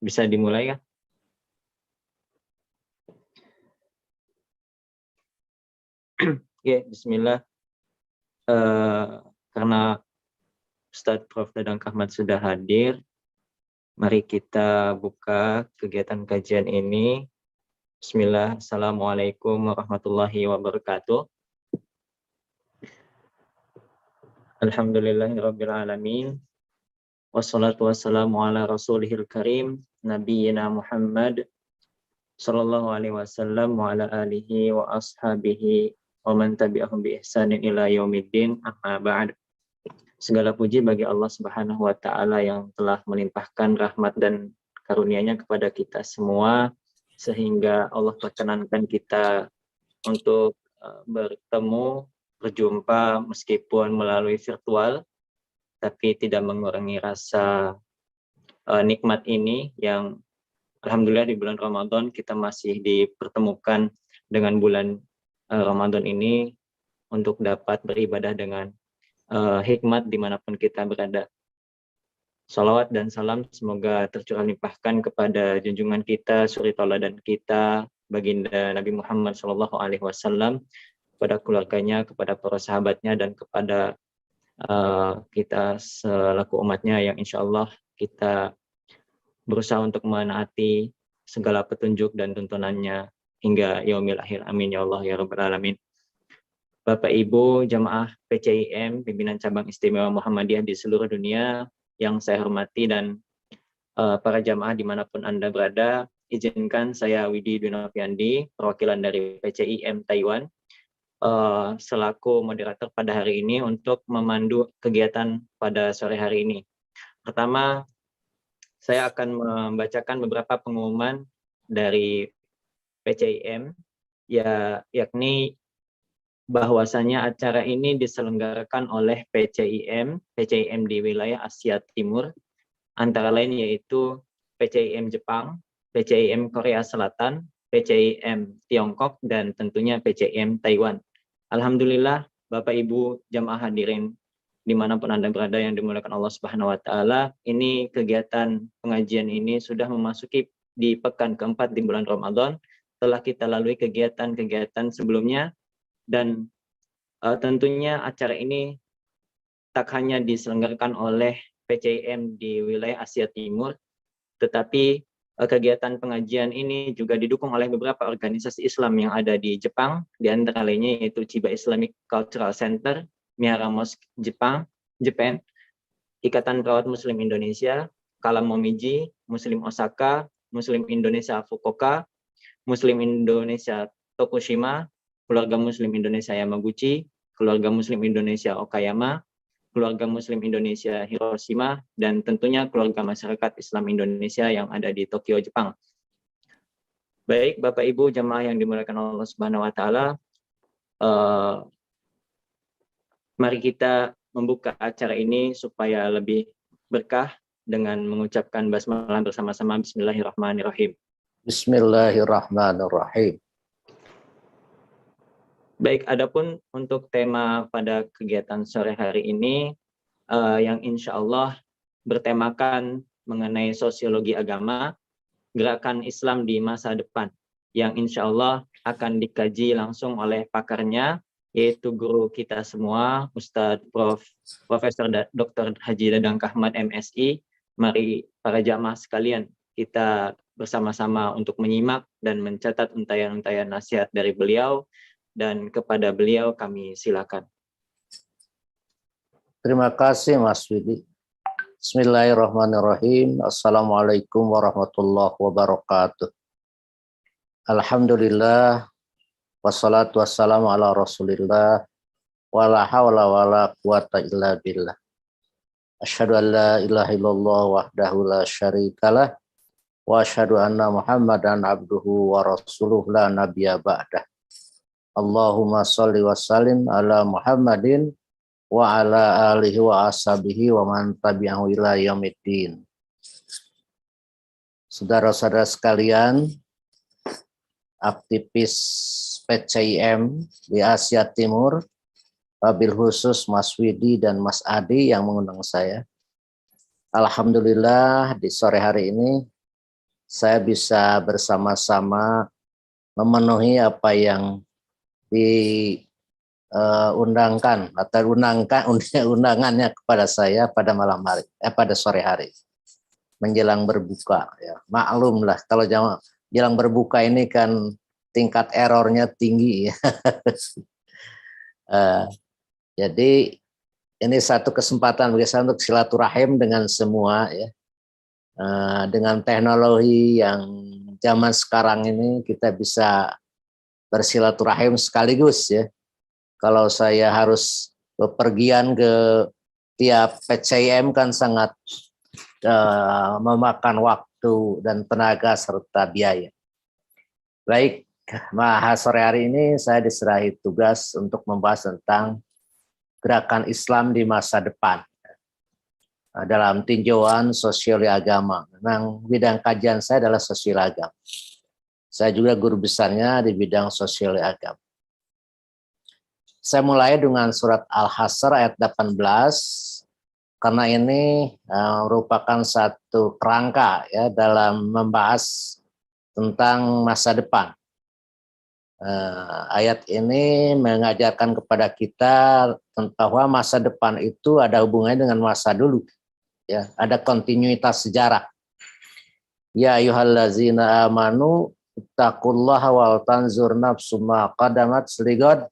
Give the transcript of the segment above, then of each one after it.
Bisa dimulai ya? Oke, bismillah. Karena Ustadz Prof. Dadang Kahmat sudah hadir, mari kita buka kegiatan kajian ini. Bismillah. Assalamualaikum warahmatullahi wabarakatuh. Alhamdulillahirabbil alamin. Wassalatu wassalamu ala rasulihil karim, nabiyyina Muhammad sallallahu alaihi wasallam wa ala alihi wa ashabihi wa man tabi'ahum bi ihsanin ila yaumiddin, amma ba'd. Segala puji bagi Allah Subhanahu wa taala yang telah melimpahkan rahmat dan karunia-Nya kepada kita semua, sehingga Allah perkenankan kita untuk bertemu, berjumpa meskipun melalui virtual, tapi tidak mengurangi rasa nikmat ini yang alhamdulillah di bulan Ramadan kita masih dipertemukan dengan bulan Ramadan ini untuk dapat beribadah dengan hikmat dimanapun kita berada. Salawat dan salam semoga tercurah limpahkan kepada junjungan kita, suri tauladan kita, baginda Nabi Muhammad SAW, kepada keluarganya, kepada para sahabatnya, dan kepada kita selaku umatnya yang insya Allah kita berusaha untuk menaati segala petunjuk dan tuntunannya hingga yaumil akhir. Amin ya Allah ya Rabbal Alamin. Bapak Ibu jamaah PCIM Pimpinan Cabang Istimewa Muhammadiyah di seluruh dunia yang saya hormati, dan para jamaah dimanapun Anda berada, izinkan saya Widi Dwinoviandi, perwakilan dari PCIM Taiwan, selaku moderator pada hari ini untuk memandu kegiatan pada sore hari ini. Pertama, saya akan membacakan beberapa pengumuman dari PCIM, yakni bahwasanya acara ini diselenggarakan oleh PCIM di wilayah Asia Timur, antara lain yaitu PCIM Jepang, PCIM Korea Selatan, PCIM Tiongkok, dan tentunya PCIM Taiwan. Alhamdulillah, Bapak Ibu jamaah hadirin dimanapun Anda berada yang dimuliakan Allah Subhanahu wa taala, ini kegiatan pengajian ini sudah memasuki di pekan keempat di bulan Ramadan. Telah kita lalui kegiatan-kegiatan sebelumnya, dan tentunya acara ini tak hanya diselenggarakan oleh PCIM di wilayah Asia Timur, tetapi kegiatan pengajian ini juga didukung oleh beberapa organisasi Islam yang ada di Jepang, di antara lainnya yaitu Chiba Islamic Cultural Center, Mihara Mosque Japan, Ikatan Perawat Muslim Indonesia, Kalam Momiji, Muslim Osaka, Muslim Indonesia Fukuoka, Muslim Indonesia Tokushima, Keluarga Muslim Indonesia Yamaguchi, Keluarga Muslim Indonesia Okayama, Keluarga Muslim Indonesia Hiroshima, dan tentunya keluarga masyarakat Islam Indonesia yang ada di Tokyo, Jepang. Baik, Bapak Ibu jamaah yang dimuliakan Allah Subhanahu wa taala, mari kita membuka acara ini supaya lebih berkah dengan mengucapkan basmalah bersama-sama. Bismillahirrahmanirrahim. Bismillahirrahmanirrahim. Baik, adapun untuk tema pada kegiatan sore hari ini yang insya Allah bertemakan mengenai sosiologi agama, gerakan Islam di masa depan, yang insya Allah akan dikaji langsung oleh pakarnya, yaitu guru kita semua, Ustadz Profesor Dr. Haji Dadang Kahmat MSI. Mari para jamaah sekalian kita bersama-sama untuk menyimak dan mencatat untayan-untayan nasihat dari beliau, dan kepada beliau kami silakan. Terima kasih Mas Widi. Bismillahirrahmanirrahim. Assalamualaikum warahmatullahi wabarakatuh. Alhamdulillah, wassalatu wassalamu ala rasulillah, wala hawla wala quwata illa billah. Asyhadu an la ilaha illallah wahdahu la syarikalah, wa asyhadu anna Muhammadan abduhu wa rasuluh la nabiyya ba'dah. Allahumma sholli wa sallim ala Muhammadin wa ala alihi wa ashabihi wa man tabi'ahu ila yaumiddin. Saudara-saudara sekalian, aktivis PCIM di Asia Timur, wabil khusus Mas Widi dan Mas Adi yang mengundang saya. Alhamdulillah di sore hari ini saya bisa bersama-sama memenuhi apa yang diundangkan atau undangannya kepada saya pada malam hari, pada sore hari menjelang berbuka. Ya, maklum lah kalau jelang berbuka ini kan tingkat errornya tinggi. Ya. Jadi ini satu kesempatan bagi saya untuk silaturahim dengan semua, ya. Dengan teknologi yang zaman sekarang ini kita bisa bersilaturahim sekaligus, ya. Kalau saya harus bepergian ke tiap PCM kan sangat memakan waktu dan tenaga serta biaya. Baik, sore hari ini saya diserahi tugas untuk membahas tentang gerakan Islam di masa depan dalam tinjauan sosiologi agama. Memang bidang kajian saya adalah sosiologi agama. Saya juga guru besarnya di bidang sosiologi agama. Saya mulai dengan surat Al-Hasr ayat 18, karena ini merupakan satu kerangka, ya, dalam membahas tentang masa depan. Ayat ini mengajarkan kepada kita bahwa masa depan itu ada hubungannya dengan masa dulu, ya, ada kontinuitas sejarah. Ya ayyuhallazina amanu ittaqullaha wal tanzur nafsum ma qaddamat ligad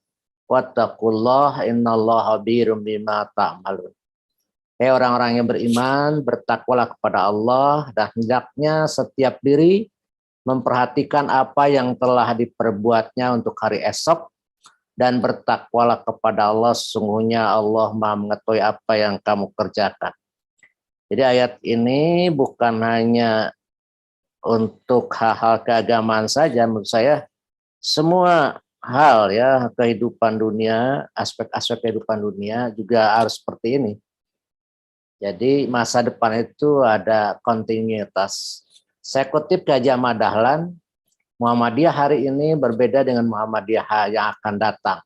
wattaqullaha innallaha birum bima ta'malun. Hei orang-orang yang beriman, bertakwalah kepada Allah dan hendaknya setiap diri memperhatikan apa yang telah diperbuatnya untuk hari esok, dan bertakwalah kepada Allah, sesungguhnya Allah Maha mengetahui apa yang kamu kerjakan. Jadi ayat ini bukan hanya untuk hal-hal keagamaan saja, menurut saya semua hal, ya, kehidupan dunia, aspek-aspek kehidupan dunia juga harus seperti ini. Jadi masa depan itu ada kontinuitas. Saya kutip Gajah Madahlan, Muhammadiyah hari ini berbeda dengan Muhammadiyah yang akan datang.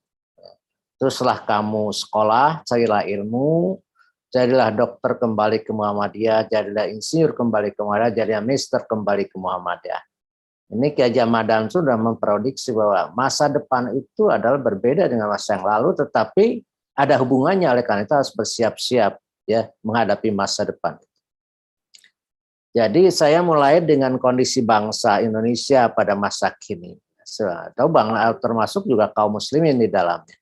Teruslah kamu sekolah, carilah ilmu, jadilah dokter kembali ke Muhammadiyah, jadilah insinyur kembali ke Muhammadiyah, jadilah mister kembali ke Muhammadiyah. Ini Gajah Madahlan sudah memprediksi bahwa masa depan itu adalah berbeda dengan masa yang lalu, tetapi ada hubungannya, oleh karena itu harus bersiap-siap, ya, menghadapi masa depan. Jadi saya mulai dengan kondisi bangsa Indonesia pada masa kini. Atau termasuk juga kaum muslimin di dalamnya.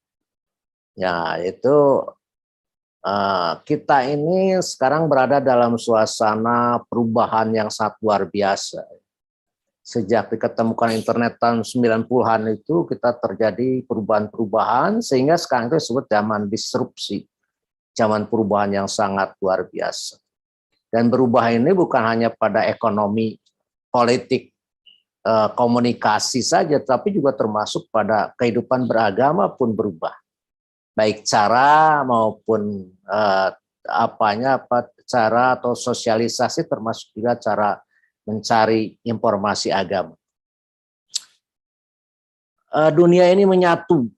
Ya, itu kita ini sekarang berada dalam suasana perubahan yang sangat luar biasa. Sejak diketemukan internet tahun 90-an itu kita terjadi perubahan-perubahan sehingga sekarang itu disebut zaman disrupsi. Zaman perubahan yang sangat luar biasa. Dan berubah ini bukan hanya pada ekonomi, politik, komunikasi saja, tapi juga termasuk pada kehidupan beragama pun berubah. Baik cara maupun cara atau sosialisasi, termasuk juga cara mencari informasi agama. Dunia ini menyatu,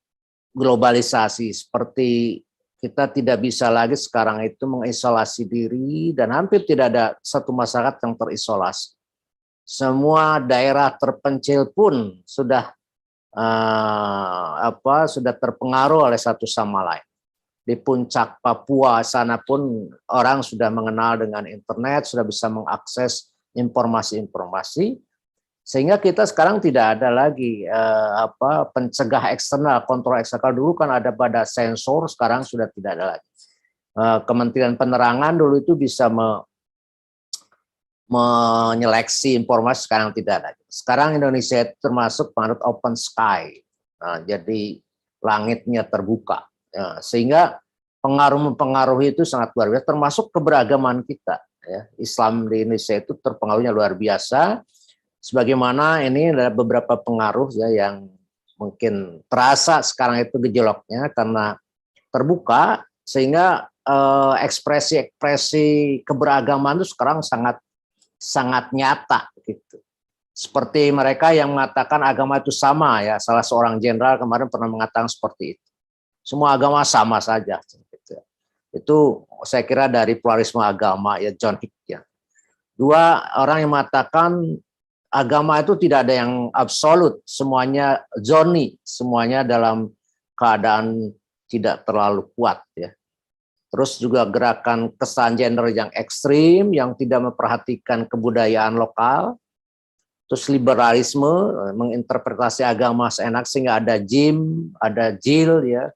globalisasi, seperti kita tidak bisa lagi sekarang itu mengisolasi diri, dan hampir tidak ada satu masyarakat yang terisolasi. Semua daerah terpencil pun sudah sudah terpengaruh oleh satu sama lain. Di puncak Papua sana pun orang sudah mengenal dengan internet, sudah bisa mengakses informasi-informasi, sehingga kita sekarang tidak ada lagi pencegah eksternal, kontrol eksternal. Dulu kan ada pada sensor, sekarang sudah tidak ada lagi. Kementerian Penerangan dulu itu bisa menyeleksi informasi, sekarang tidak ada. Sekarang Indonesia itu termasuk penganut open sky, jadi langitnya terbuka, sehingga pengaruh-pengaruh itu sangat luar biasa, termasuk keberagaman kita. Ya. Islam di Indonesia itu terpengaruhnya luar biasa. Sebagaimana ini ada beberapa pengaruh, ya, yang mungkin terasa sekarang itu gejolaknya karena terbuka, sehingga ekspresi-ekspresi keberagaman itu sekarang sangat nyata gitu. Seperti mereka yang mengatakan agama itu sama, ya, salah seorang jenderal kemarin pernah mengatakan seperti itu. Semua agama sama saja. Gitu. Itu saya kira dari pluralisme agama, ya, John Hick. Ya. Dua orang yang mengatakan agama itu tidak ada yang absolut, semuanya zoni, semuanya dalam keadaan tidak terlalu kuat ya. Terus juga gerakan kesan gender yang ekstrim, yang tidak memperhatikan kebudayaan lokal. Terus liberalisme, menginterpretasi agama seenak sehingga ada jim, ada jil ya.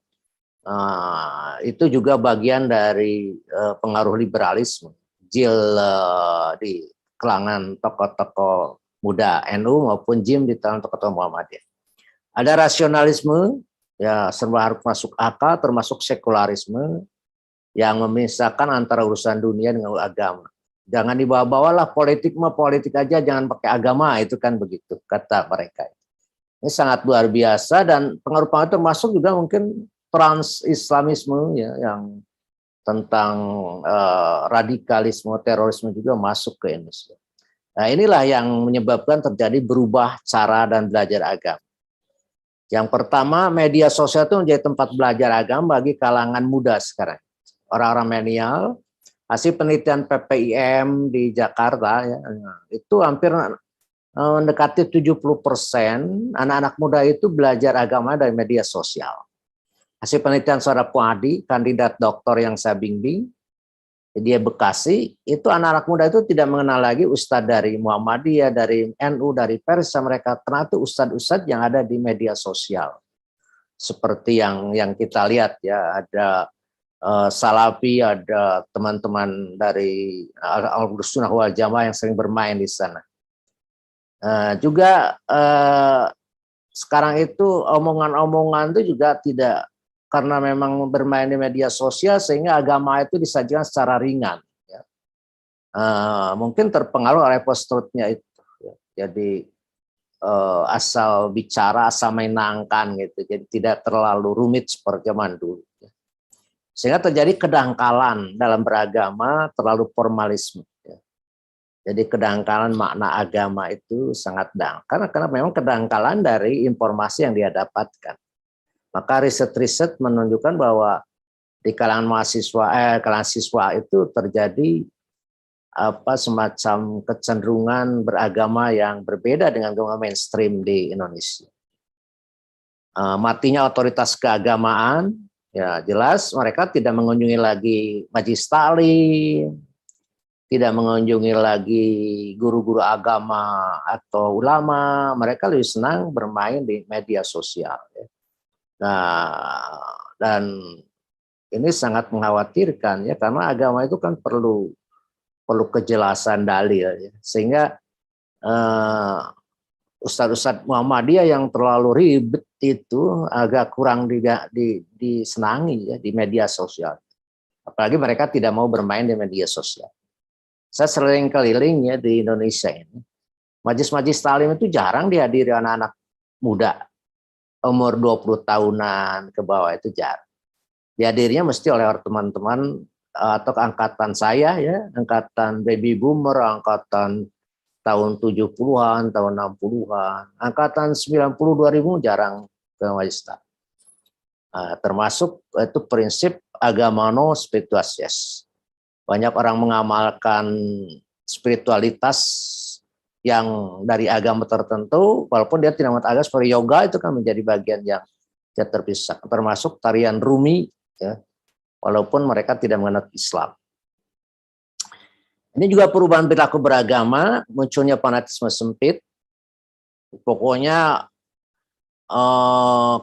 Itu juga bagian dari pengaruh liberalisme. Jil di kalangan tokoh-tokoh muda NU maupun jim di kalangan tokoh-tokoh Muhammadiyah. Ada rasionalisme, ya serba harus masuk akal, termasuk sekularisme yang memisahkan antara urusan dunia dengan agama. Jangan dibawa-bawalah politik mah politik aja, jangan pakai agama, itu kan begitu kata mereka. Ini sangat luar biasa dan pengaruh-pengaruh termasuk juga mungkin trans-islamisme ya, yang tentang radikalisme, terorisme juga masuk ke Indonesia. Nah, inilah yang menyebabkan terjadi berubah cara dan belajar agama. Yang pertama, media sosial itu menjadi tempat belajar agama bagi kalangan muda sekarang. Orang-orang milenial, hasil penelitian PPIM di Jakarta, ya, itu hampir mendekati 70% anak-anak muda itu belajar agama dari media sosial. Hasil penelitian Saudara Puadi, kandidat doktor yang saya bimbing, dia Bekasi, itu anak-anak muda itu tidak mengenal lagi ustadz dari Muhammadiyah, dari NU, dari Persa, mereka ternyata ustadz-ustadz yang ada di media sosial. Seperti yang kita lihat ya, ada Salafi, ada teman-teman dari Al-Sunnah wal Jamaah yang sering bermain di sana. Juga sekarang itu omongan-omongan itu juga tidak, karena memang bermain di media sosial sehingga agama itu disajikan secara ringan. Ya. Mungkin terpengaruh oleh post-truth-nya itu. Ya. Jadi asal bicara, asal menyenangkan gitu. Jadi tidak terlalu rumit seperti zaman dulu. Ya. Sehingga terjadi kedangkalan dalam beragama, terlalu formalisme. Ya. Jadi kedangkalan makna agama itu sangat dangkal karena memang kedangkalan dari informasi yang dia dapatkan. Maka riset-riset menunjukkan bahwa di kalangan mahasiswa, kalangan siswa itu terjadi semacam kecenderungan beragama yang berbeda dengan agama mainstream di Indonesia. Matinya otoritas keagamaan, ya jelas mereka tidak mengunjungi lagi majelis taklim, tidak mengunjungi lagi guru-guru agama atau ulama, mereka lebih senang bermain di media sosial. Ya. Nah, dan ini sangat mengkhawatirkan ya, karena agama itu kan perlu kejelasan dalil ya. Sehingga ustadz-ustadz Muhammadiyah yang terlalu ribet itu agak kurang disenangi ya di media sosial. Apalagi mereka tidak mau bermain di media sosial. Saya sering keliling ya di Indonesia ini. Majelis-majelis taklim itu jarang dihadiri anak-anak muda. Umur 20 tahunan ke bawah itu jarang. Dihadirinya mesti oleh teman-teman atau angkatan saya ya, angkatan baby boomer, angkatan tahun 70-an, tahun 60-an, angkatan 90 2000 jarang ke majelis taklim. Termasuk itu prinsip agama no spiritualitas. Banyak orang mengamalkan spiritualitas yang dari agama tertentu, walaupun dia tidak mengenal agama, seperti yoga itu kan menjadi bagian yang tidak terpisah, termasuk tarian Rumi, ya, walaupun mereka tidak mengenal Islam. Ini juga perubahan perilaku beragama, munculnya fanatisme sempit. Pokoknya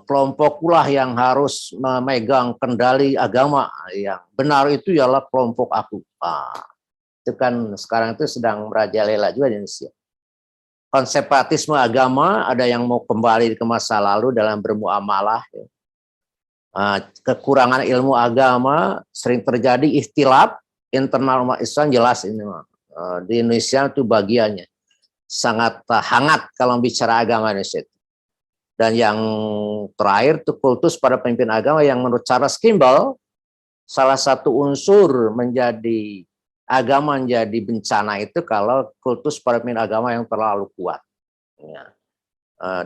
kelompoklah yang harus memegang kendali agama, yang benar itu ialah kelompok aku. Itu kan sekarang itu sedang merajalela juga di Indonesia. Konservatisme agama, ada yang mau kembali ke masa lalu dalam bermuamalah. Ya. Kekurangan ilmu agama, sering terjadi ikhtilaf internal umat Islam, jelas ini. Di Indonesia itu bagiannya. Sangat hangat kalau bicara agama Indonesia. Dan yang terakhir itu kultus pada pemimpin agama yang menurut Charles Kimball, salah satu unsur menjadi agama menjadi bencana itu kalau kultus pada pemimpin agama yang terlalu kuat. Ya.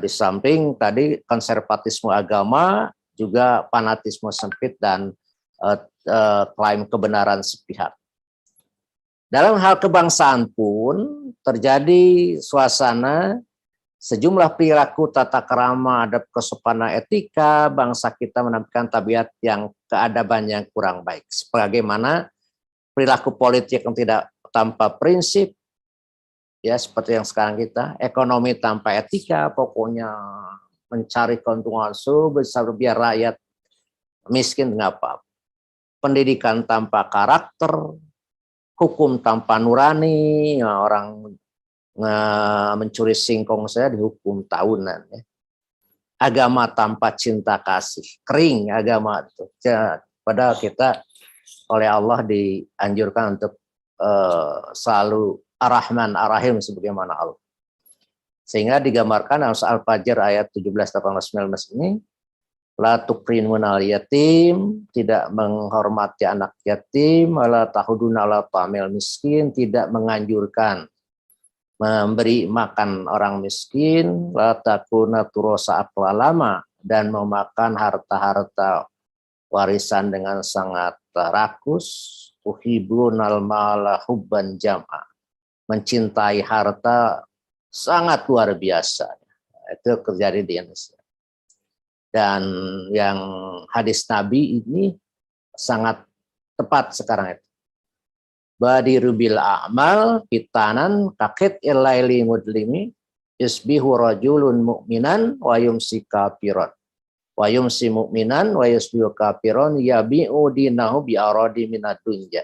Di samping tadi konservatisme agama, juga fanatisme sempit dan klaim kebenaran sepihak. Dalam hal kebangsaan pun terjadi suasana sejumlah perilaku tata krama, adab kesopanan etika, bangsa kita menampilkan tabiat yang keadaban yang kurang baik. Sebagaimana perilaku politik yang tidak tanpa prinsip, ya seperti yang sekarang kita, ekonomi tanpa etika, pokoknya mencari keuntungan sebesar biar rakyat miskin nggak apa-apa. Pendidikan tanpa karakter, hukum tanpa nurani, ya, orang mencuri singkong saya dihukum tahunan. Ya. Agama tanpa cinta kasih, kering agama itu. Ya, padahal kita oleh Allah dianjurkan untuk selalu Ar-Rahman Ar-Rahim sebagaimana Allah. Sehingga digambarkan dalam Al-Fajr ayat 17, 18, 19 ini, la tukrinunal yatim, tidak menghormati anak yatim, la tahuduna la ta'mil miskin, tidak menganjurkan memberi makan orang miskin, la takuna turosa aqlalama, dan memakan harta-harta warisan dengan sangat rakus, uhibunal mala hubban jam'a, mencintai harta sangat luar biasa. Itu terjadi di Indonesia. Dan yang hadis Nabi ini sangat tepat sekarang itu. Badiru bil a'mal fitanan kakit ilaili mudlimi yusbihu rajulun mu'minan wa yumsi kafiran wa yumsi mu'minan wa yusbihu kafiran yabi'u dinahu bi'aradi minad dunya.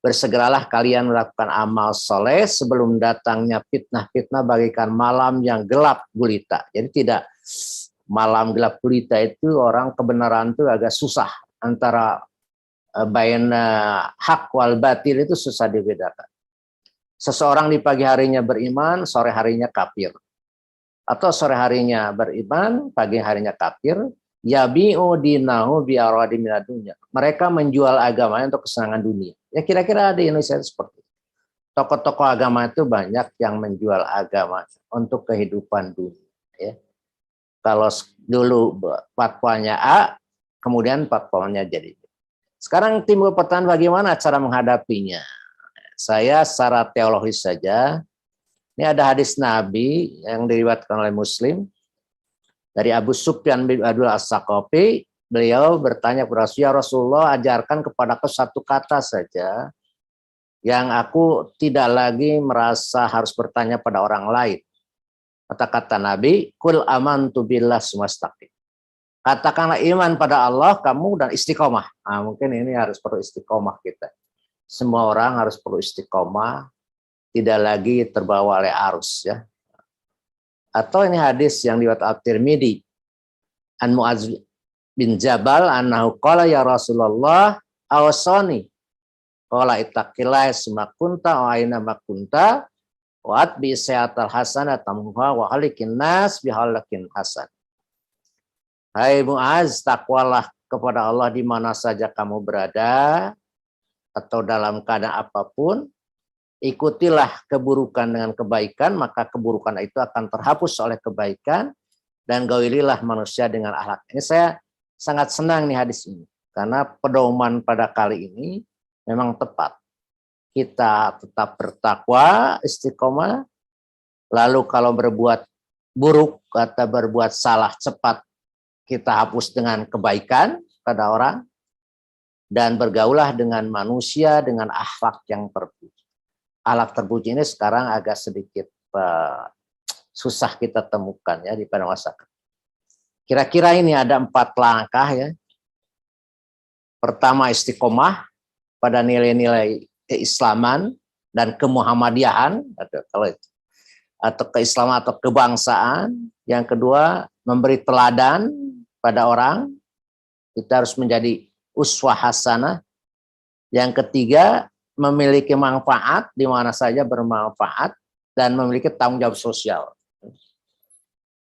Bersegeralah kalian melakukan amal soleh sebelum datangnya fitnah-fitnah bagaikan malam yang gelap gulita. Jadi tidak malam gelap gulita itu orang kebenaran itu agak susah, antara baina hak wal batil itu susah dibedakan. Seseorang di pagi harinya beriman, sore harinya kafir. Atau sore harinya beriman, pagi harinya kafir. Yabi'u dinahu bi'aradi minad dunya. Mereka menjual agamanya untuk kesenangan dunia. Ya kira-kira di Indonesia seperti itu. Tokoh-tokoh agama itu banyak yang menjual agama untuk kehidupan dunia. Ya. Kalau dulu fatwanya A, kemudian fatwanya jadi B. Sekarang timbul pertanyaan bagaimana cara menghadapinya. Saya secara teologis saja. Ini ada hadis Nabi yang diriwayatkan oleh Muslim. Dari Abu Sufyan bin Abdul As-Saqafi, beliau bertanya kepada Rasulullah, ajarkan kepadaku satu kata saja yang aku tidak lagi merasa harus bertanya pada orang lain. Kata-kata Nabi, kul amantu billah sumastaqim. Katakanlah iman pada Allah kamu dan istiqomah. Nah, mungkin ini harus perlu istiqomah kita. Semua orang harus perlu istiqomah, tidak lagi terbawa oleh arus, ya. Atau ini hadis yang diriwayatkan At-Tirmidzi an Mu'adz bin Jabal annahu qala ya Rasulullah awsani qala ittaqillah summa kunta wa aina ma kunta wa atbi sayatal hasanah tamhuha wa halikin nas bihalakin hasan. Hai Mu'adz, takwalah kepada Allah di mana saja kamu berada atau dalam keadaan apapun. Ikutilah keburukan dengan kebaikan, maka keburukan itu akan terhapus oleh kebaikan, dan gaulililah manusia dengan akhlak. Ini saya sangat senang nih hadis ini, karena pedoman pada kali ini memang tepat. Kita tetap bertakwa, istiqomah, lalu kalau berbuat buruk atau berbuat salah cepat, kita hapus dengan kebaikan pada orang, dan bergaulah dengan manusia dengan akhlak yang terpuji. Akhlak terpuji ini sekarang agak sedikit susah kita temukan ya di pada masyarakat. Kira-kira ini ada 4 langkah ya. Pertama, istiqomah pada nilai-nilai keislaman dan kemuhammadiyahan atau keislaman atau kebangsaan. Yang kedua, memberi teladan pada orang. Kita harus menjadi uswah hasanah. Yang ketiga, memiliki manfaat di mana saja bermanfaat dan memiliki tanggung jawab sosial.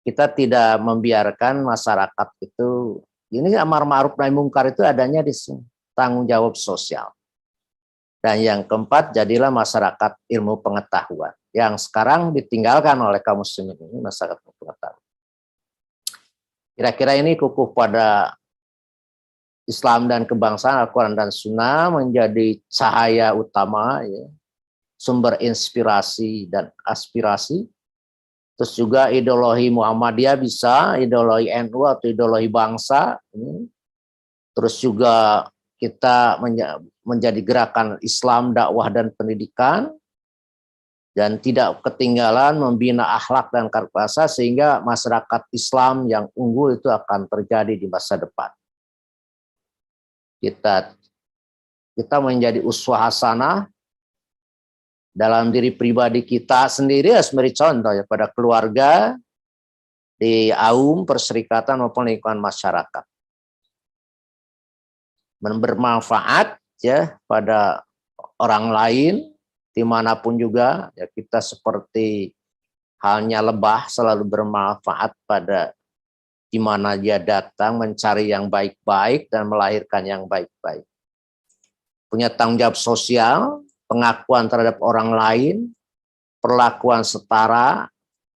Kita tidak membiarkan masyarakat itu, ini amar ma'ruf nahi mungkar itu adanya di sini, tanggung jawab sosial. Dan yang keempat, jadilah masyarakat ilmu pengetahuan yang sekarang ditinggalkan oleh kaum muslimin ini, masyarakat pengetahuan. Kira-kira ini kukuh pada Islam dan kebangsaan, Al-Quran dan Sunnah menjadi cahaya utama ya, sumber inspirasi dan aspirasi. Terus juga ideologi Muhammadiyah bisa, ideologi NU atau ideologi bangsa. Terus juga kita menjadi gerakan Islam, dakwah dan pendidikan. Dan tidak ketinggalan membina akhlak dan karakter sehingga masyarakat Islam yang unggul itu akan terjadi di masa depan. Kita menjadi uswah hasanah dalam diri pribadi kita sendiri, harus memberi contoh ya pada keluarga, di AUM, perserikatan maupun lingkungan masyarakat. Bermanfaat ya pada orang lain dimanapun juga, ya kita seperti halnya lebah selalu bermanfaat pada di mana dia datang, mencari yang baik-baik dan melahirkan yang baik-baik. Punya tanggung jawab sosial, pengakuan terhadap orang lain, perlakuan setara,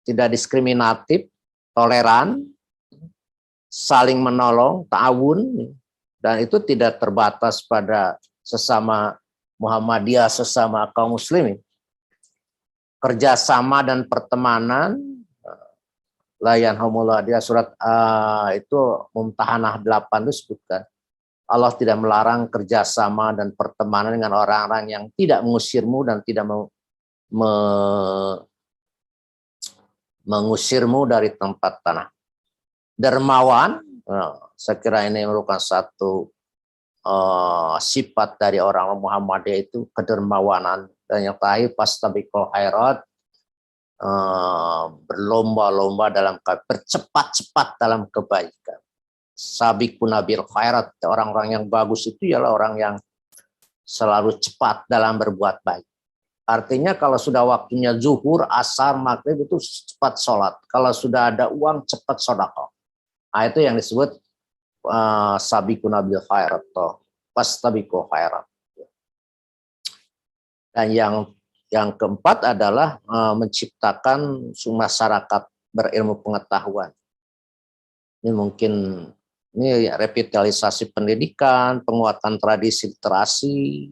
tidak diskriminatif, toleran, saling menolong, ta'awun, dan itu tidak terbatas pada sesama Muhammadiyah, sesama kaum muslimin. Kerjasama dan pertemanan, layan homollah, dia surat itu Mumtahanah 8 itu sebutkan. Allah tidak melarang kerjasama dan pertemanan dengan orang-orang yang tidak mengusirmu dan tidak mengusirmu dari tempat tanah. Dermawan, saya kira ini merupakan satu sifat dari orang Muhammadiyah, itu kedermawanan. Dan yang terakhir fastabiqul khairat, berlomba-lomba dalam bercepat-cepat dalam kebaikan. Sabiqun nabil khairat, orang-orang yang bagus itu ialah orang yang selalu cepat dalam berbuat baik. Artinya kalau sudah waktunya zuhur, asar, maghrib itu cepat sholat. Kalau sudah ada uang cepat sedekah. Nah, itu yang disebut sabiqun nabil khairat atau fastabiqul khairat. Dan yang keempat adalah menciptakan masyarakat berilmu pengetahuan. Ini mungkin revitalisasi pendidikan, penguatan tradisi literasi,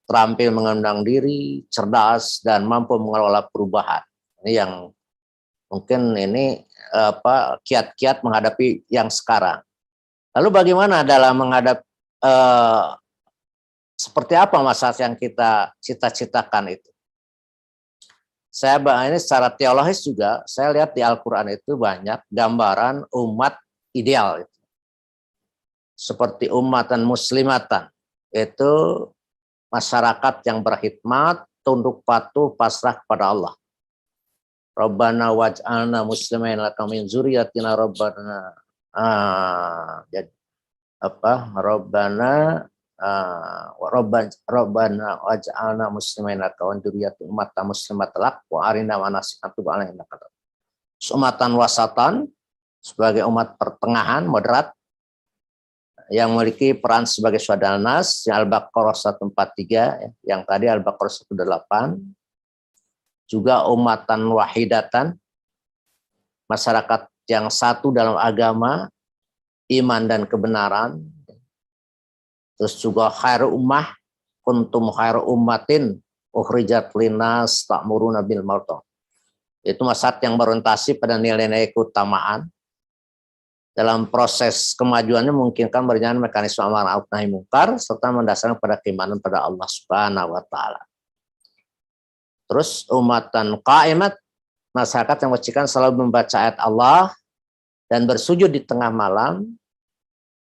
terampil mengembang diri, cerdas dan mampu mengelola perubahan. Ini yang mungkin ini kiat-kiat menghadapi yang sekarang. Lalu bagaimana dalam menghadap seperti apa masalah yang kita cita-citakan itu? Saya ini secara teologis juga, saya lihat di Al-Quran itu banyak gambaran umat ideal. Seperti ummatan muslimatan, itu masyarakat yang berkhidmat, tunduk patuh, pasrah kepada Allah. Rabbana waj'alna muslimin laka min dzurriyyatina rabbana Rabbana waj'alna muslimin laka wa dzurriyyatina ummatan muslimatan lak wa arina manasikana tub alaina innaka umatan wasatan, sebagai umat pertengahan moderat yang memiliki peran sebagai syuhada nas, Al-Baqarah 143, yang tadi Al-Baqarah 18, juga umatan wahidatan, masyarakat yang satu dalam agama, iman dan kebenaran. Terus juga khairu ummah, kuntum khairu ummatin ukhrijat linnas ta'muruna bil ma'ruf. Itu masyarakat yang berorientasi pada nilai-nilai keutamaan. Dalam proses kemajuannya memungkinkan berjalan mekanisme amar ma'ruf nahi munkar serta mendasarkan pada keimanan pada Allah Subhanahu wa taala. Terus umatan qaimat, masyarakat yang wajibkan selalu membaca ayat Allah dan bersujud di tengah malam,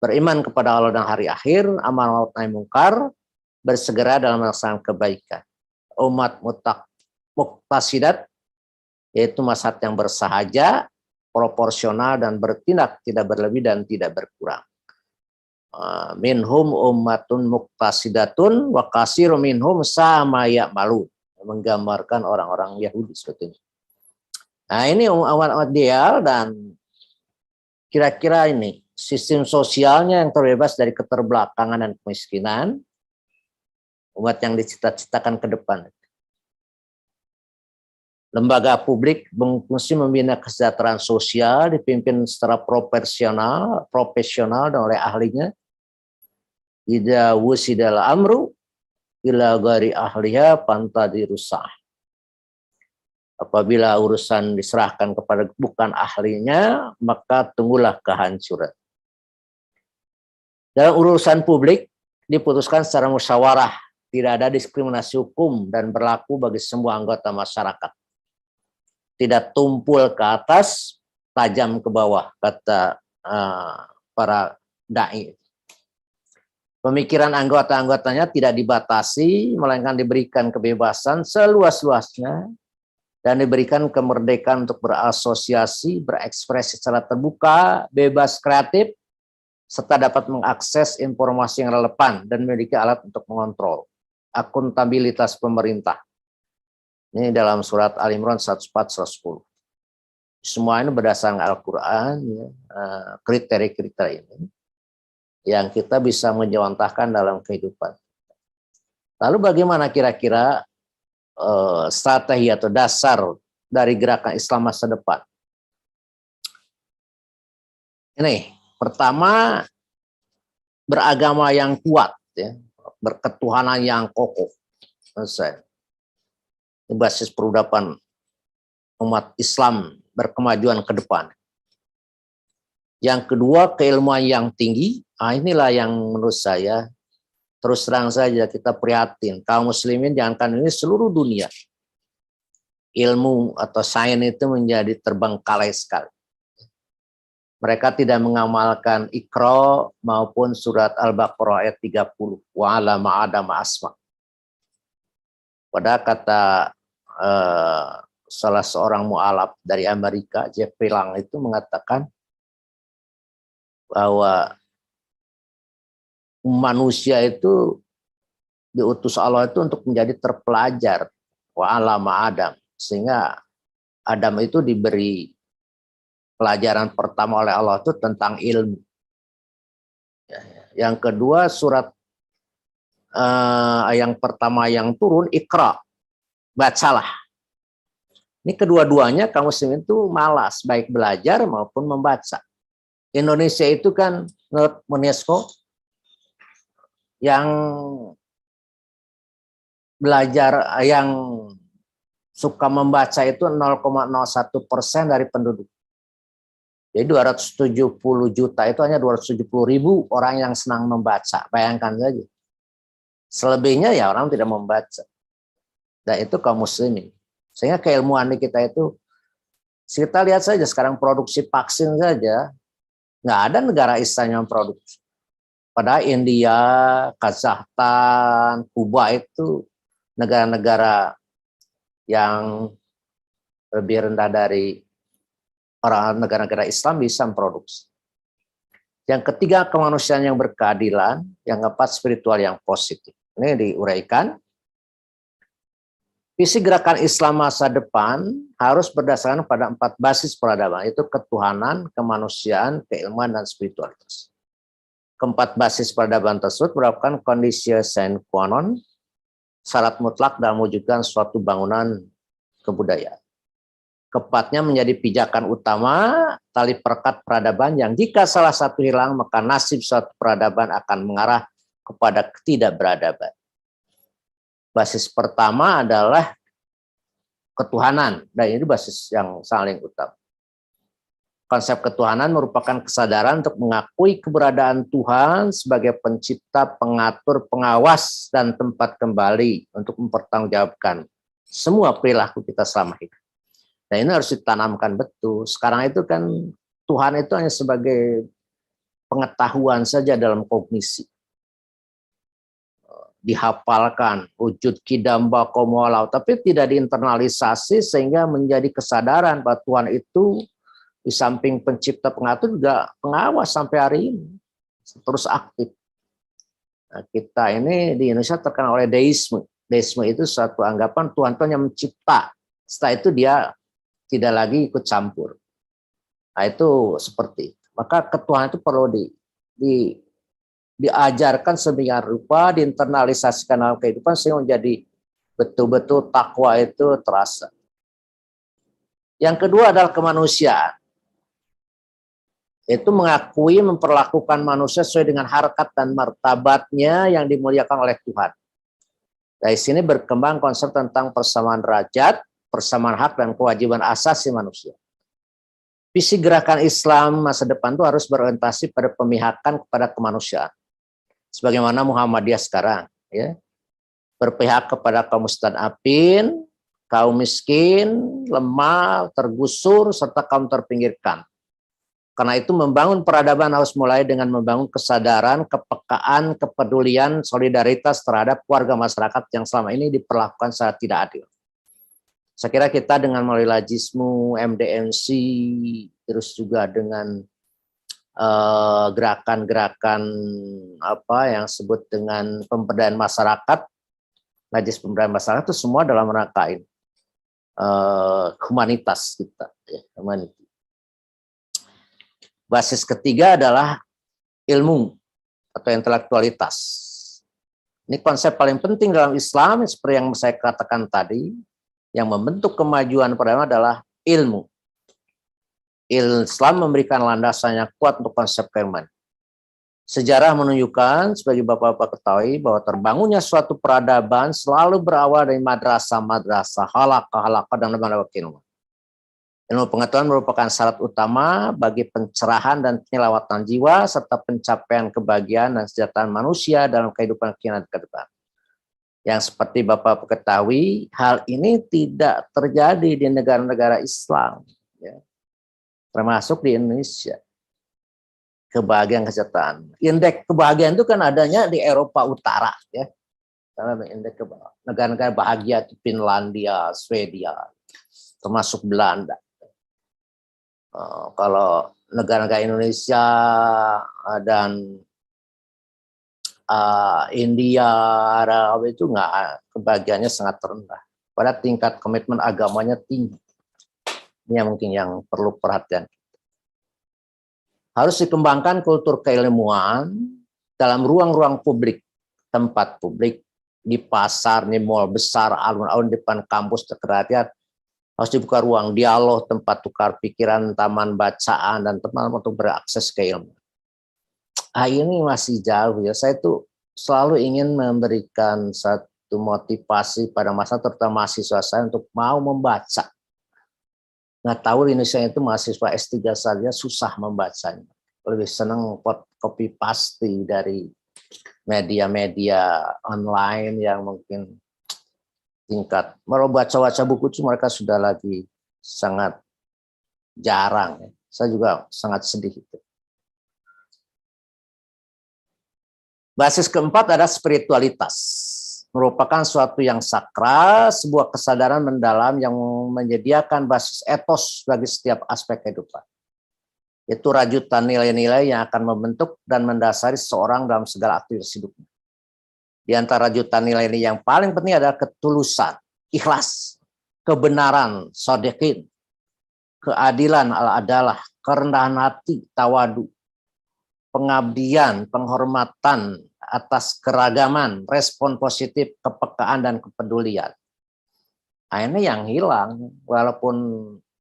beriman kepada Allah dan hari akhir, amar ma'ruf nahi munkar, bersegera dalam melaksanakan kebaikan. Umat muqtasidat, yaitu masyarakat yang bersahaja, proporsional dan bertindak tidak berlebih dan tidak berkurang. Minhum ummatun muqtasidatun wa katsirum minhum sama ya'malun, menggambarkan orang-orang Yahudi sebetulnya. Nah, ini umat ideal, dan kira-kira ini sistem sosialnya yang terbebas dari keterbelakangan dan kemiskinan, umat yang dicita-citakan ke depan. Lembaga publik berfungsi membina kesejahteraan sosial, dipimpin secara profesional dan oleh ahlinya. Idza wusidal amru ila ghairi ahliha pantadirusah. Apabila urusan diserahkan kepada bukan ahlinya, maka tunggulah kehancuran. Dalam urusan publik diputuskan secara musyawarah, tidak ada diskriminasi hukum dan berlaku bagi semua anggota masyarakat. Tidak tumpul ke atas, tajam ke bawah, kata para dai. Pemikiran anggota-anggotanya tidak dibatasi, melainkan diberikan kebebasan seluas-luasnya dan diberikan kemerdekaan untuk berasosiasi, berekspresi secara terbuka, bebas kreatif, serta dapat mengakses informasi yang relevan dan memiliki alat untuk mengontrol akuntabilitas pemerintah. Ini dalam surat Al-Imran 104-110. Semua ini berdasarkan Al-Quran, ya, kriteria-kriteria ini yang kita bisa menjawantahkan dalam kehidupan. Lalu bagaimana kira-kira strategi atau dasar dari gerakan Islam masa depan? Ini pertama, beragama yang kuat, ya, berketuhanan yang kokoh. Ini basis perudapan umat Islam berkemajuan ke depan. Yang kedua, keilmuan yang tinggi. Nah, inilah yang menurut saya terus terang saja kita prihatin. Kaum muslimin jangankan ini, seluruh dunia ilmu atau sains itu menjadi terbengkalai sekali. Mereka tidak mengamalkan Iqra maupun surat Al-Baqarah ayat 30. Wa 'allama Adama asma. Pada kata salah seorang mu'alaf dari Amerika, Jeffrey Lang, itu mengatakan bahwa manusia itu diutus Allah itu untuk menjadi terpelajar, wa 'allama Adam, sehingga Adam itu diberi pelajaran pertama oleh Allah itu tentang ilmu. Yang kedua, surat yang pertama yang turun, Iqra, bacalah. Ini kedua-duanya kaum muslimin itu malas, baik belajar maupun membaca. Indonesia itu kan menurut UNESCO yang belajar, yang suka membaca itu 0,01% dari penduduk. Jadi 270 juta itu hanya 270.000 orang yang senang membaca. Bayangkan saja. Selebihnya ya orang tidak membaca. Dan itu kaum muslimin. Sehingga keilmuan di kita itu, kita lihat saja sekarang produksi vaksin saja, nggak ada negara Islam yang produksi. Padahal India, Kazakhstan, Kuba itu negara-negara yang lebih rendah dari orang negara-negara Islam bisa memproduksi. Yang ketiga, kemanusiaan yang berkeadilan. Yang keempat, spiritual yang positif. Ini diuraikan. Visi gerakan Islam masa depan harus berdasarkan pada 4 basis peradaban, yaitu ketuhanan, kemanusiaan, keilmuan, dan spiritualitas. Keempat basis peradaban tersebut merupakan kondisi sine qua non, syarat mutlak dalam mewujudkan suatu bangunan kebudayaan. Keempatnya menjadi pijakan utama tali perekat peradaban yang jika salah satu hilang, maka nasib suatu peradaban akan mengarah kepada ketidakberadaban. Basis pertama adalah ketuhanan, dan ini basis yang saling utama. Konsep ketuhanan merupakan kesadaran untuk mengakui keberadaan Tuhan sebagai pencipta, pengatur, pengawas, dan tempat kembali untuk mempertanggungjawabkan semua perilaku kita selama hidup. Nah, ini harus ditanamkan betul. Sekarang itu kan Tuhan itu hanya sebagai pengetahuan saja dalam kognisi. Dihafalkan, wujud kidam bakomualau, tapi tidak diinternalisasi sehingga menjadi kesadaran bahwa Tuhan itu di samping pencipta pengatur juga pengawas sampai hari ini, terus aktif. Nah, kita ini di Indonesia terkenal oleh deisme. Deisme itu suatu anggapan Tuhan itu hanya mencipta, setelah itu dia tidak lagi ikut campur. Nah, itu seperti itu. Maka ketuhanan itu perlu diajarkan sedemikian rupa, diinternalisasikan dalam kehidupan sehingga menjadi betul-betul takwa itu terasa. Yang kedua adalah kemanusiaan. Itu mengakui, memperlakukan manusia sesuai dengan harkat dan martabatnya yang dimuliakan oleh Tuhan. Dari sini berkembang konsep tentang persamaan derajat, persamaan hak dan kewajiban asasi manusia. Visi gerakan Islam masa depan itu harus berorientasi pada pemihakan kepada kemanusiaan. Sebagaimana Muhammadiyah sekarang, ya, berpihak kepada kaum mustadafin, kaum miskin, lemah, tergusur, serta kaum terpinggirkan. Karena itu membangun peradaban harus mulai dengan membangun kesadaran, kepekaan, kepedulian, solidaritas terhadap warga masyarakat yang selama ini diperlakukan secara tidak adil. Saya kira kita dengan melalui Lajismu, MDMC, terus juga dengan gerakan-gerakan apa yang disebut dengan pemberdayaan masyarakat, Lajis pemberdayaan masyarakat itu semua dalam rangka humanitas kita, ya, humanity. Basis ketiga adalah ilmu atau intelektualitas. Ini konsep paling penting dalam Islam, seperti yang saya katakan tadi, yang membentuk kemajuan peradaban adalah ilmu. Islam memberikan landasan yang kuat untuk konsep keilmuan. Sejarah menunjukkan, sebagai Bapak-Bapak ketahui, bahwa terbangunnya suatu peradaban selalu berawal dari madrasah-madrasah, halaqah-halaqah, dan lembaga keilmuan. Ilmu pengetahuan merupakan syarat utama bagi pencerahan dan penyelawatan jiwa serta pencapaian kebahagiaan dan kesejahteraan manusia dalam kehidupan kiamat ke depan. Yang seperti Bapak ketahui, hal ini tidak terjadi di negara-negara Islam, ya, termasuk di Indonesia. Kebahagiaan kesejahteraan. Indeks kebahagiaan itu kan adanya di Eropa Utara, ya. Karena indeks negara-negara bahagia itu Finlandia, Swedia, termasuk Belanda. Kalau negara-negara Indonesia dan India, Arab itu kebahagiaannya sangat rendah. Pada tingkat komitmen agamanya tinggi. Ini yang mungkin yang perlu perhatian. Harus dikembangkan kultur keilmuan dalam ruang-ruang publik, tempat publik, di pasar, di mal besar, alun-alun depan kampus, sekretariat. Harus dibuka ruang dialog, tempat tukar pikiran, taman bacaan, dan tempat untuk berakses ke ilmu. Ini masih jauh ya. Saya tuh selalu ingin memberikan satu motivasi pada masa, terutama mahasiswa saya untuk mau membaca. Nggak tahu di Indonesia itu mahasiswa S3 saja susah membacanya. Lebih senang copy paste dari media-media online yang mungkin tingkat. Kalau baca buku itu mereka sudah lagi sangat jarang. Saya juga sangat sedih itu. Basis keempat adalah spiritualitas. Merupakan suatu yang sakral, sebuah kesadaran mendalam yang menyediakan basis etos bagi setiap aspek kehidupan. Itu rajutan nilai-nilai yang akan membentuk dan mendasari seseorang dalam segala aktivitas hidupnya. Di antara rajutan nilai ini yang paling penting adalah ketulusan, ikhlas, kebenaran, shodiqin, keadilan, al-adalah, kerendahan hati, tawadu, pengabdian, penghormatan atas keragaman, respon positif, kepekaan, dan kepedulian. Nah, ini yang hilang, walaupun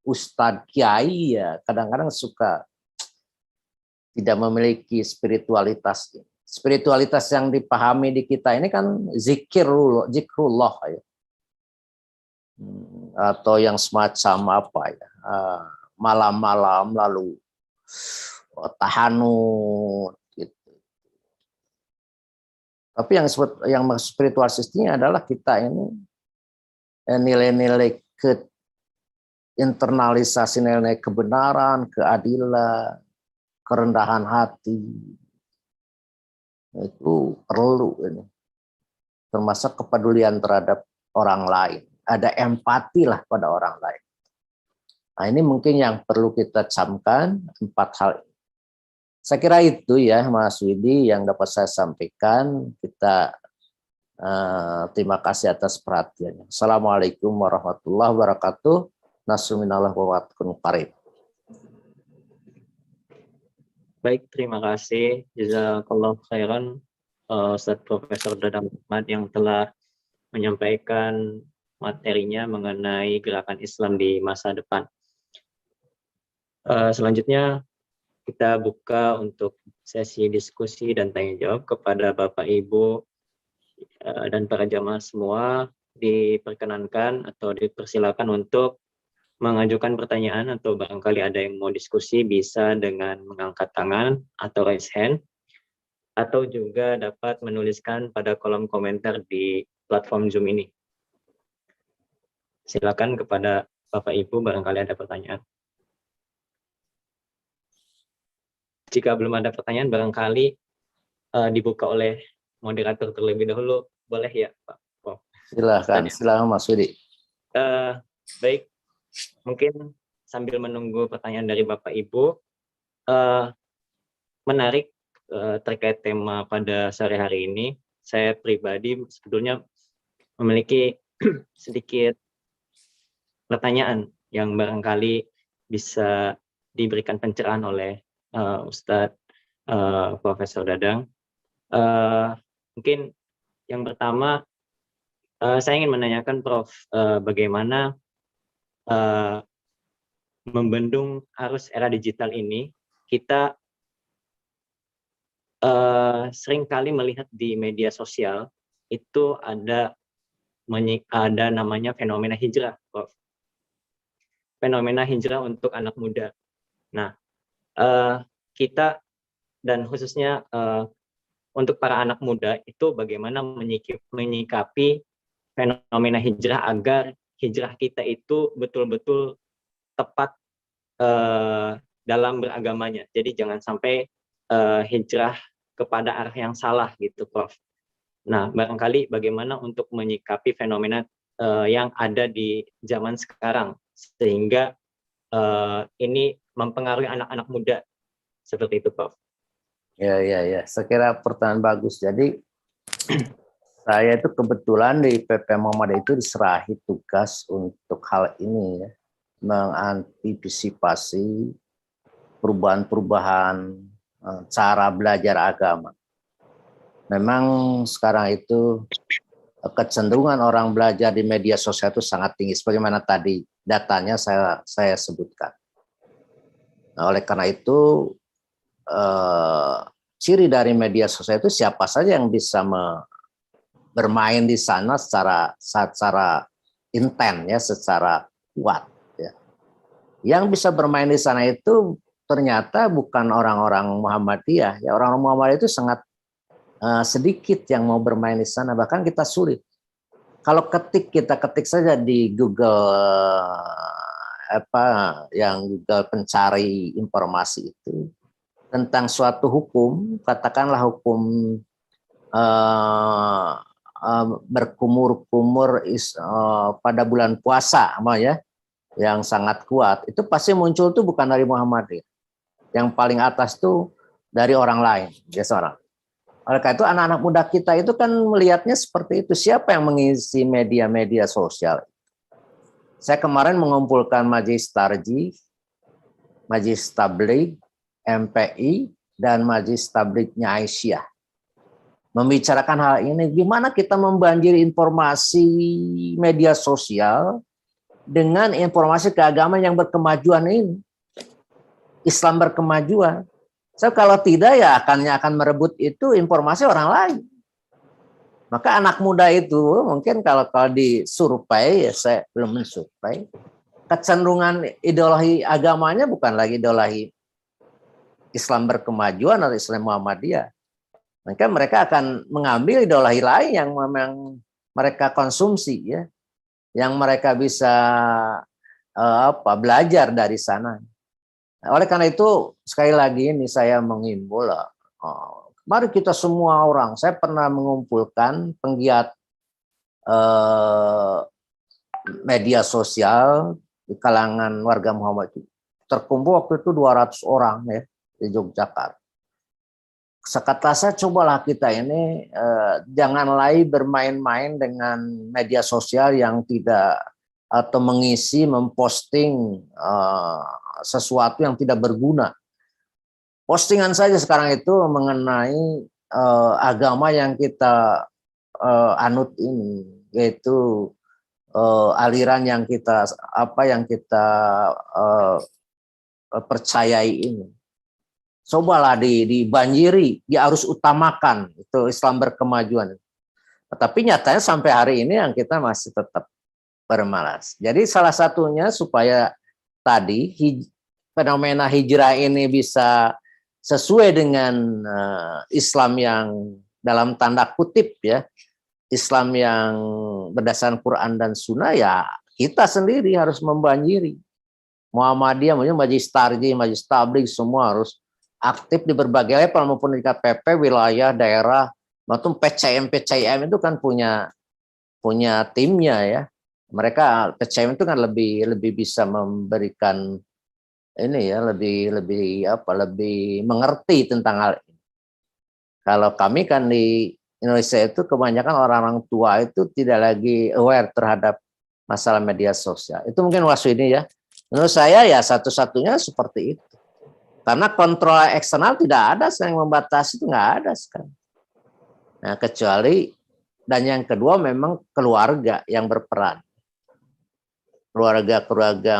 Ustadz Kiai ya kadang-kadang suka tidak memiliki spiritualitas. Spiritualitas yang dipahami di kita ini kan zikrullah ya. Atau yang semacam apa ya, malam-malam lalu tahanut gitu. Tapi yang spiritualitas ini adalah kita ini nilai-nilai internalisasi nilai kebenaran, keadilan, kerendahan hati. Itu perlu ini. Termasuk kepedulian terhadap orang lain. Ada empati lah pada orang lain. Nah, ini mungkin yang perlu kita camkan 4 hal. Saya kira itu ya Mas Widi yang dapat saya sampaikan. Kita terima kasih atas perhatiannya. Assalamualaikum warahmatullahi wabarakatuh. Nasruminallah wa wa'atkum qarib. Baik, terima kasih. Jazakallah khairan Ustadz Profesor Dadang Muhammad yang telah menyampaikan materinya mengenai gerakan Islam di masa depan. Selanjutnya kita buka untuk sesi diskusi dan tanya jawab kepada Bapak Ibu dan para jamaah semua diperkenankan atau dipersilakan untuk mengajukan pertanyaan atau barangkali ada yang mau diskusi bisa dengan mengangkat tangan atau raise hand, atau juga dapat menuliskan pada kolom komentar di platform Zoom ini. Silakan kepada Bapak Ibu barangkali ada pertanyaan. Jika belum ada pertanyaan barangkali dibuka oleh moderator terlebih dahulu, boleh ya Pak? Silakan Mas Widi. Baik, mungkin sambil menunggu pertanyaan dari Bapak Ibu, menarik terkait tema pada sore hari ini. Saya pribadi sebetulnya memiliki sedikit pertanyaan yang barangkali bisa diberikan pencerahan oleh Ustadz Profesor Dadang. Mungkin yang pertama, saya ingin menanyakan Prof, bagaimana membendung arus era digital ini. Kita seringkali melihat di media sosial itu ada namanya fenomena hijrah, Prof. Fenomena hijrah untuk anak muda. Nah, kita dan khususnya untuk para anak muda itu bagaimana menyikapi fenomena hijrah agar hijrah kita itu betul-betul tepat dalam beragamanya. Jadi jangan sampai hijrah kepada arah yang salah gitu, Prof. Nah, barangkali bagaimana untuk menyikapi fenomena yang ada di zaman sekarang sehingga ini mempengaruhi anak-anak muda seperti itu, Prof. Ya. Saya kira pertanyaan bagus. Jadi saya itu kebetulan di PP Muhammadiyah itu diserahi tugas untuk hal ini ya, mengantisipasi perubahan-perubahan cara belajar agama. Memang sekarang itu kecenderungan orang belajar di media sosial itu sangat tinggi, sebagaimana tadi datanya saya sebutkan. Nah, oleh karena itu ciri dari media sosial itu siapa saja yang bisa bermain di sana secara intent ya, secara kuat ya. Yang bisa bermain di sana itu ternyata bukan orang-orang Muhammadiyah ya, orang-orang Muhammadiyah itu sangat sedikit yang mau bermain di sana, bahkan kita sulit. Kalau kita ketik saja di Google Google pencari informasi itu tentang suatu hukum, katakanlah hukum berkumur-kumur pada bulan puasa, ya, yang sangat kuat, itu pasti muncul tuh bukan dari Muhammadiyah. Yang paling atas tuh dari orang lain, biasa orang. Oleh karena itu anak-anak muda kita itu kan melihatnya seperti itu. Siapa yang mengisi media-media sosial? Saya kemarin mengumpulkan Majelis Tarjih, Majelis Tabligh, MPI, dan Majelis Tablighnya Aisyah. Membicarakan hal ini, gimana kita membanjiri informasi media sosial dengan informasi keagamaan yang berkemajuan ini. Islam berkemajuan. Kalau tidak ya akan merebut itu informasi orang lain. Maka anak muda itu mungkin kalau disurvei, ya saya belum mensurvei, kecenderungan ideologi agamanya bukan lagi ideologi Islam berkemajuan atau Islam Muhammadiyah. Maka mereka akan mengambil ideologi lain yang memang mereka konsumsi ya, yang mereka bisa belajar dari sana. Oleh karena itu sekali lagi ini saya menghimbau mari kita semua orang. Saya pernah mengumpulkan penggiat media sosial di kalangan warga Muhammad itu. Terkumpul waktu itu 200 orang ya di Yogyakarta. Kata saya, cobalah kita ini jangan lagi bermain-main dengan media sosial yang tidak atau memposting sesuatu yang tidak berguna. Postingan saja sekarang itu mengenai agama yang kita anut ini, yaitu aliran yang kita percayai ini. Cobalah dibanjiri, harus utamakan itu Islam berkemajuan. Tapi nyatanya sampai hari ini yang kita masih tetap bermalas. Jadi salah satunya supaya tadi fenomena hijrah ini bisa sesuai dengan Islam yang dalam tanda kutip ya, Islam yang berdasarkan Quran dan Sunnah, ya kita sendiri harus membanjiri. Muhammadiyah, Majelis Tarjih, Majelis Tabligh, semua harus aktif di berbagai level maupun di KPP, wilayah, daerah, maupun PCM itu kan punya timnya ya. Mereka PCM itu kan lebih bisa memberikan ini ya, lebih mengerti tentang hal ini. Kalau kami kan di Indonesia itu kebanyakan orang-orang tua itu tidak lagi aware terhadap masalah media sosial. Itu mungkin ini ya. Menurut saya ya satu-satunya seperti itu. Karena kontrol eksternal tidak ada, yang membatasi itu nggak ada sekarang. Nah, kecuali, dan yang kedua memang keluarga yang berperan. Keluarga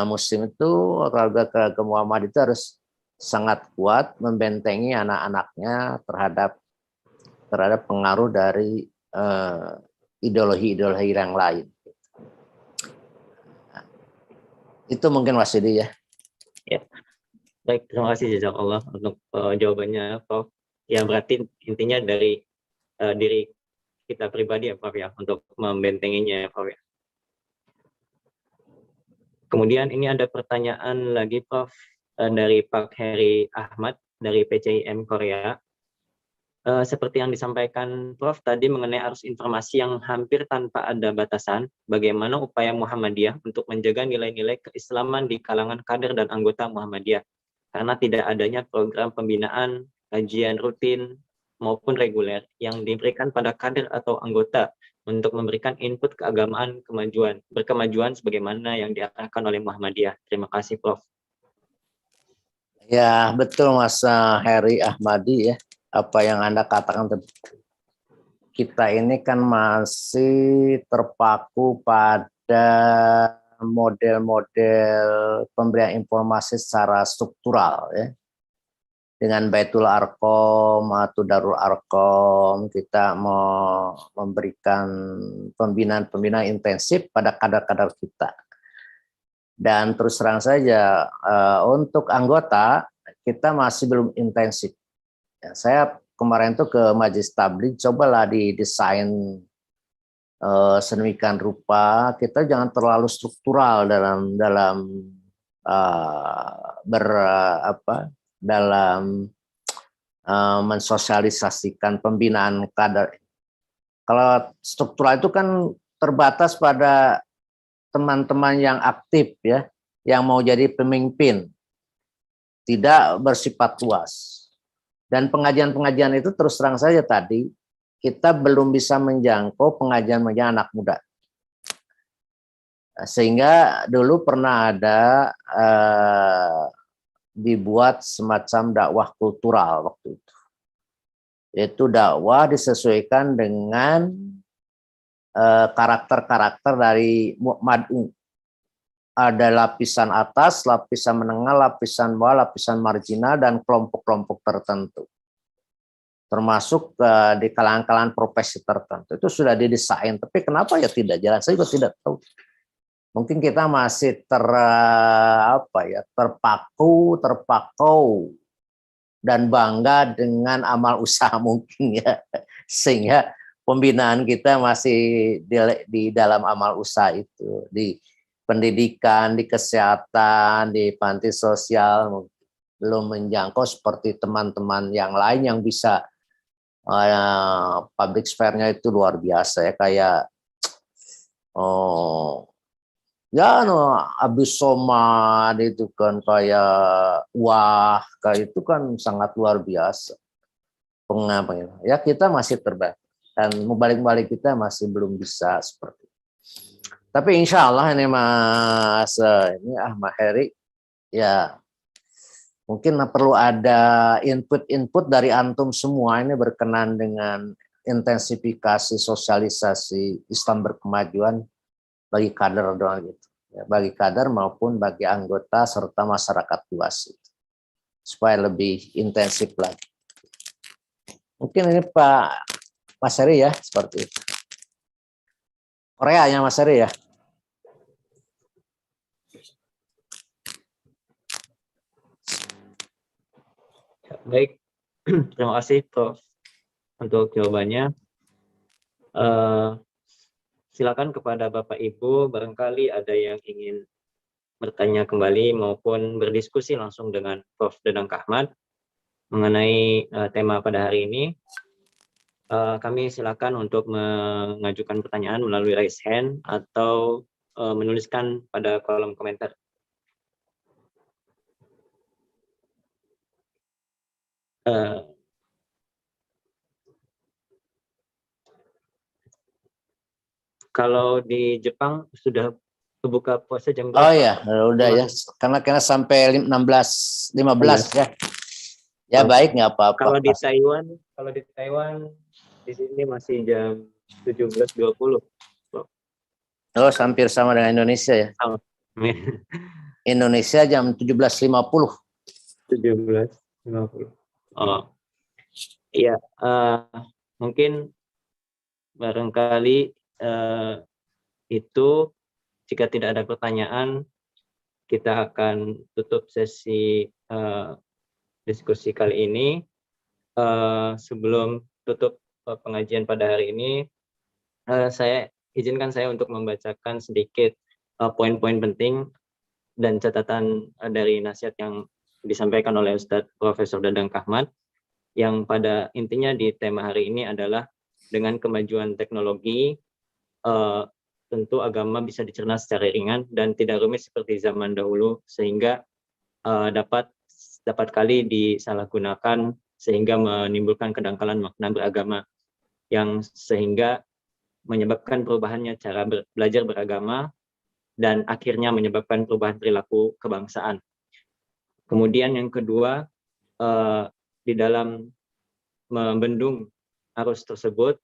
Muslim itu, keluarga Muhammad itu harus sangat kuat membentengi anak-anaknya terhadap pengaruh dari ideologi-ideologi yang lain. Itu mungkin Mas Yudi ya. Ya. Baik, terima kasih jazakallah untuk jawabannya, Prof. Ya, berarti intinya dari diri kita pribadi ya, Prof, ya, untuk membentenginya ya, Prof. Ya. Kemudian ini ada pertanyaan lagi, Prof, dari Pak Heri Ahmad dari PCIM Korea. Seperti yang disampaikan Prof tadi mengenai arus informasi yang hampir tanpa ada batasan, bagaimana upaya Muhammadiyah untuk menjaga nilai-nilai keislaman di kalangan kader dan anggota Muhammadiyah, karena tidak adanya program pembinaan, kajian rutin, maupun reguler yang diberikan pada kader atau anggota untuk memberikan input keagamaan berkemajuan sebagaimana yang diarahkan oleh Muhammadiyah. Terima kasih, Prof. Ya, betul Mas Heri Ahmadi ya. Apa yang Anda katakan, kita ini kan masih terpaku pada model-model pemberian informasi secara struktural ya. Dengan Baitul Arqam atau Darul Arqam, kita mau memberikan pembinaan intensif pada kadar-kadar kita. Dan terus terang saja untuk anggota kita masih belum intensif. Ya, saya kemarin tuh ke Majelis Tabligh, cobalah didesain sedemikian rupa kita jangan terlalu struktural dalam mensosialisasikan pembinaan kader. Kalau struktural itu kan terbatas pada teman-teman yang aktif ya, yang mau jadi pemimpin, tidak bersifat luas. Dan pengajian-pengajian itu terus terang saja tadi, kita belum bisa menjangkau pengajian anak muda. Sehingga dulu pernah ada dibuat semacam dakwah kultural waktu itu. Yaitu dakwah disesuaikan dengan karakter-karakter dari mad'u. Ada lapisan atas, lapisan menengah, lapisan bawah, lapisan marginal, dan kelompok-kelompok tertentu. Termasuk di kalangan-kalangan profesi tertentu. Itu sudah didesain, tapi kenapa ya tidak jalan? Saya juga tidak tahu. Mungkin kita masih terpaku dan bangga dengan amal usaha mungkin ya. Sehingga pembinaan kita masih di dalam amal usaha itu, di pendidikan, di kesehatan, di panti sosial, belum menjangkau seperti teman-teman yang lain yang bisa public sphere-nya itu luar biasa ya, kayak Abdus Somad itu kan kayak kayak itu kan sangat luar biasa pengalaman. Ya kita masih terbatas dan balik kita masih belum bisa seperti itu. Tapi insya Allah ini Mas Ahmad Heri ya, mungkin perlu ada input dari antum semua ini berkenan dengan intensifikasi sosialisasi Islam berkemajuan bagi kader gitu, ya, bagi kader maupun bagi anggota serta masyarakat luas gitu, supaya lebih intensif lagi. Mungkin ini Pak Mas Heri ya seperti itu. Koreanya Mas Heri ya. Baik, terima kasih Prof untuk jawabannya. Silakan kepada Bapak Ibu, barangkali ada yang ingin bertanya kembali maupun berdiskusi langsung dengan Prof Dadang Kahmat mengenai tema pada hari ini. Kami silakan untuk mengajukan pertanyaan melalui raise hand atau menuliskan pada kolom komentar. Kalau di Jepang sudah berbuka puasa jam berapa? Oh ya, udah ya. Karena sampai 15 ya. Ya baik, nggak apa-apa. Kalau di Taiwan di sini masih jam 17.20. Oh, hampir sama dengan Indonesia ya. Indonesia jam 17.50. 17.50. Oh. Iya, mungkin barangkali itu jika tidak ada pertanyaan kita akan tutup sesi diskusi kali ini. Sebelum tutup pengajian pada hari ini, izinkan saya untuk membacakan sedikit poin-poin penting dan catatan dari nasihat yang disampaikan oleh Ustadz Profesor Dadang Kahmat, yang pada intinya di tema hari ini adalah dengan kemajuan teknologi, tentu agama bisa dicerna secara ringan dan tidak rumit seperti zaman dahulu, sehingga dapat kali disalahgunakan sehingga menimbulkan kedangkalan makna beragama yang sehingga menyebabkan perubahannya cara belajar beragama dan akhirnya menyebabkan perubahan perilaku kebangsaan. Kemudian yang kedua, di dalam membendung arus tersebut,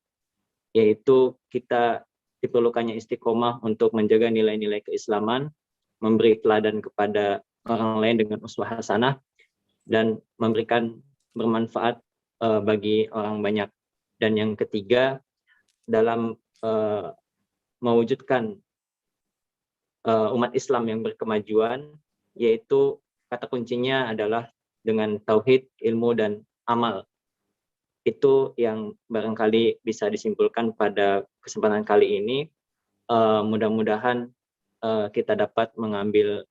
yaitu kita diperlukannya istiqomah untuk menjaga nilai-nilai keislaman, memberi teladan kepada orang lain dengan uswah hasanah, dan memberikan bermanfaat bagi orang banyak. Dan yang ketiga, dalam mewujudkan umat Islam yang berkemajuan, yaitu kata kuncinya adalah dengan tauhid, ilmu, dan amal. Itu yang barangkali bisa disimpulkan pada kesempatan kali ini. Mudah-mudahan kita dapat mengambil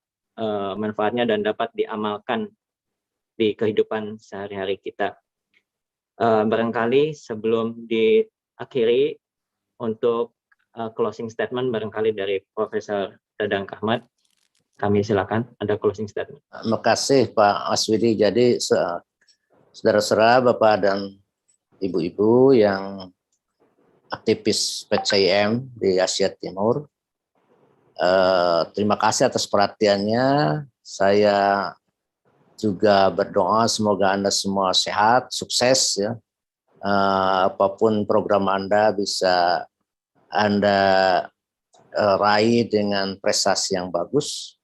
manfaatnya dan dapat diamalkan di kehidupan sehari-hari kita. Barangkali sebelum diakhiri, untuk closing statement barangkali dari Profesor Dadang Kahmat, kami silakan ada closing statement. Terima kasih Pak Aswidi. Jadi saudara-saudara, Bapak dan Ibu-ibu yang aktivis PCIM di Asia Timur, terima kasih atas perhatiannya. Saya juga berdoa semoga Anda semua sehat, sukses ya. Apapun program Anda bisa Anda raih dengan prestasi yang bagus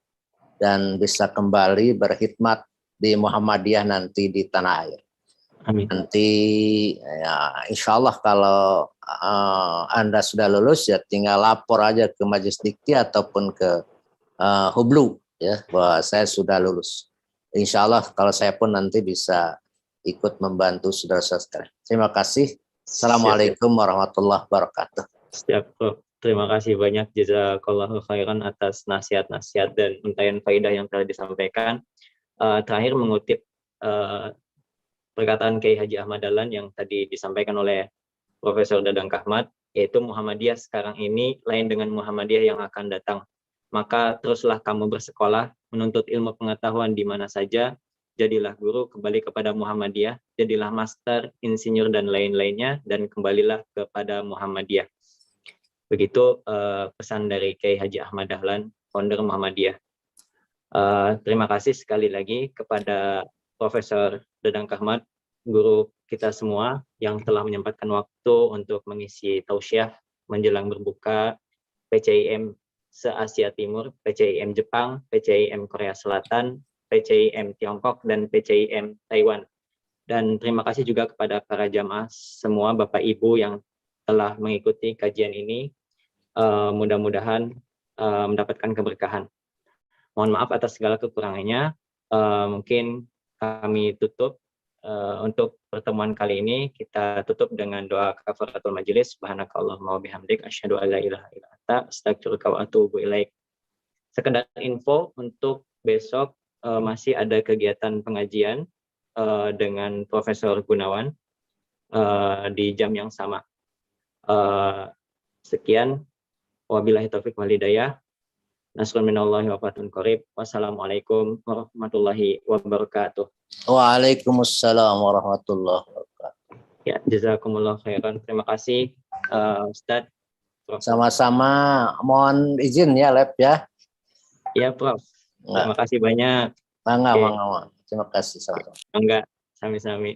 dan bisa kembali berkhidmat di Muhammadiyah nanti di tanah air. Amin. Nanti ya, insya Allah kalau Anda sudah lulus ya tinggal lapor aja ke Majelis Dikti ataupun ke Hublu ya bahwa saya sudah lulus. Insya Allah kalau saya pun nanti bisa ikut membantu saudara-saudara sekalian. Terima kasih. Assalamualaikum warahmatullahi wabarakatuh. Siap, Prof. Terima kasih banyak, jazakallahu khairan atas nasihat-nasihat dan untayan faidah yang telah disampaikan. Terakhir mengutip perkataan Kiai Haji Ahmad Dahlan yang tadi disampaikan oleh Profesor Dadang Kahmat, yaitu Muhammadiyah sekarang ini lain dengan Muhammadiyah yang akan datang. Maka teruslah kamu bersekolah, menuntut ilmu pengetahuan di mana saja, jadilah guru, kembali kepada Muhammadiyah, jadilah master, insinyur, dan lain-lainnya, dan kembalilah kepada Muhammadiyah. Begitu pesan dari Kiai Haji Ahmad Dahlan, founder Muhammadiyah. Terima kasih sekali lagi kepada Profesor Dadang Kahmat, guru kita semua yang telah menyempatkan waktu untuk mengisi tausiah menjelang berbuka PCIM se-Asia Timur, PCIM Jepang, PCIM Korea Selatan, PCIM Tiongkok, dan PCIM Taiwan. Dan terima kasih juga kepada para jamaah semua, Bapak Ibu yang telah mengikuti kajian ini. mudah-mudahan mendapatkan keberkahan. Mohon maaf atas segala kekurangannya. Mungkin kami tutup untuk pertemuan kali ini. Kita tutup dengan doa kafaratul majelis. Subhanakallahumma wa bihamdik asyhadu an la ilaha illa anta astaghfiruka wa atubu ilaik. Sekedar info untuk besok masih ada kegiatan pengajian dengan Profesor Gunawan di jam yang sama. Sekian, wabillahi taufiq wal hidayah. Nasrun minallahi wa fathun qarib. Wassalamualaikum warahmatullahi wabarakatuh. Waalaikumsalam warahmatullahi wabarakatuh. Ya, jazakumullah khairan. Terima kasih Ustadz. Sama-sama, mohon izin ya Lab ya. Ya, Prof. Terima kasih banyak. Mangga. Terima kasih sama-sama. Enggak, sami-sami.